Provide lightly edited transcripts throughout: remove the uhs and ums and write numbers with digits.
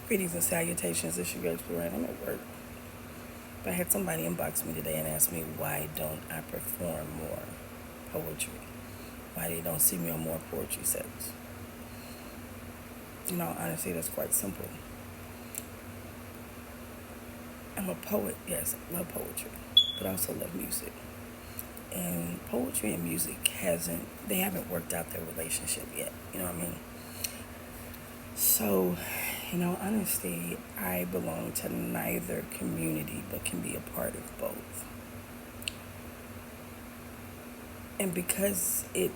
Greetings and salutations. It's your girl Explorer. I'm at work. But I had somebody inbox me today and ask me why don't I perform more poetry? Why they don't see me on more poetry sets? Honestly, that's quite simple. I'm a poet, yes, I love poetry, but I also love music. And poetry and music they haven't worked out their relationship yet. You know what I mean? So, honestly, I belong to neither community but can be a part of both. And because in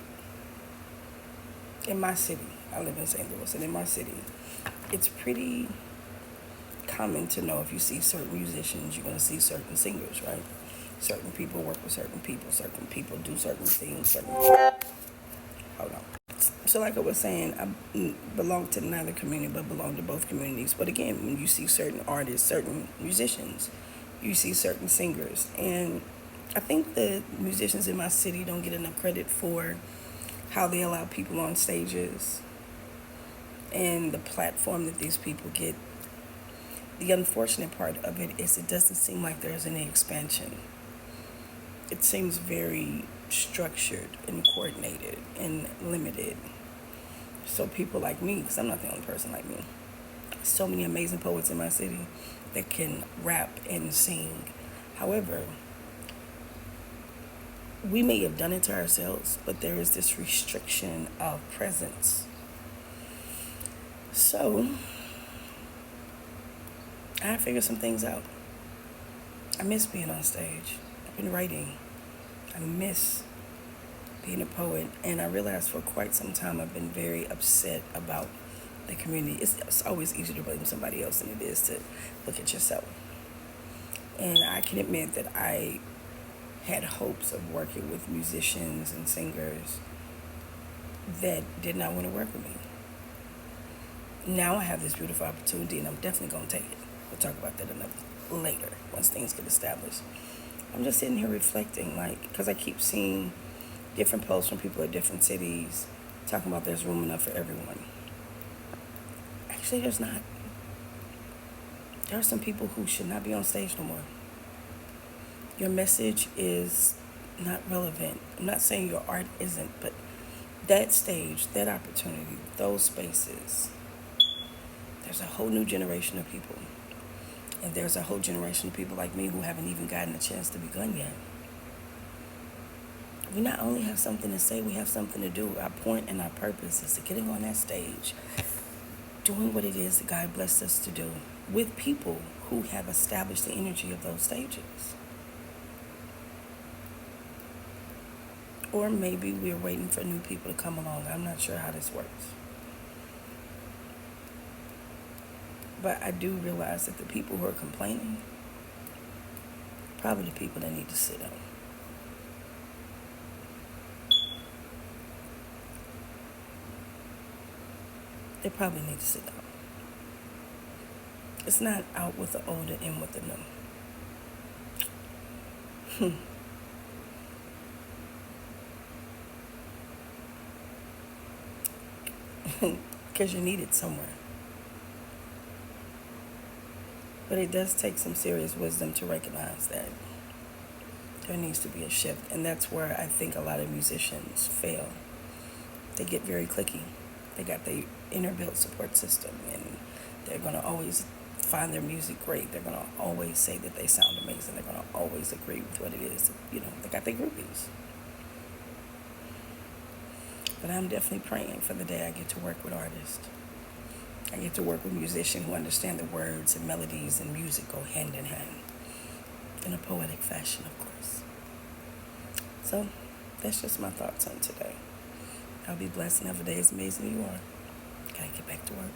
my city, I live in St. Louis, and in my city, it's pretty common to know if you see certain musicians, you're going to see certain singers, right? Certain people work with certain people do certain things, hold on. So like I was saying, I belong to neither community but belong to both communities. But again, when you see certain artists, certain musicians, you see certain singers. And I think the musicians in my city don't get enough credit for how they allow people on stages and the platform that these people get. The unfortunate part of it is it doesn't seem like there's any expansion. It seems very structured and coordinated and limited. So people like me, because I'm not the only person like me, so many amazing poets in my city that can rap and sing. However, we may have done it to ourselves, but there is this restriction of presence. So I figured some things out. I miss being on stage. I've been writing. I miss being a poet, and I realized for quite some time I've been very upset about the community. It's always easier to blame somebody else than it is to look at yourself. And I can admit that I had hopes of working with musicians and singers that did not want to work with me. Now I have this beautiful opportunity, and I'm definitely going to take it. We'll talk about that later once things get established. I'm just sitting here reflecting, because I keep seeing different posts from people at different cities talking about there's room enough for everyone. Actually, there's not. There are some people who should not be on stage no more. Your message is not relevant. I'm not saying your art isn't, but that stage, that opportunity, those spaces, there's a whole new generation of people. And there's a whole generation of people like me who haven't even gotten a chance to begun yet. We not only have something to say, we have something to do. Our point and our purpose is to getting on that stage, doing what it is that God blessed us to do with people who have established the energy of those stages. Or maybe we're waiting for new people to come along. I'm not sure how this works. But I do realize that the people who are complaining, probably the people that need to sit down. They probably need to sit down. It's not out with the old and in with the new. Because you're needed somewhere. But it does take some serious wisdom to recognize that there needs to be a shift. And that's where I think a lot of musicians fail. They get very cliquey. They got the inner built support system, and they're going to always find their music great. They're going to always say that they sound amazing. They're going to always agree with what it is. They got their groupies. But I'm definitely praying for the day I get to work with artists. I get to work with musicians who understand the words and melodies and music go hand in hand. In a poetic fashion, of course. So, that's just my thoughts on today. I'll be blessed and have a day as amazing as you are. Gotta get back to work.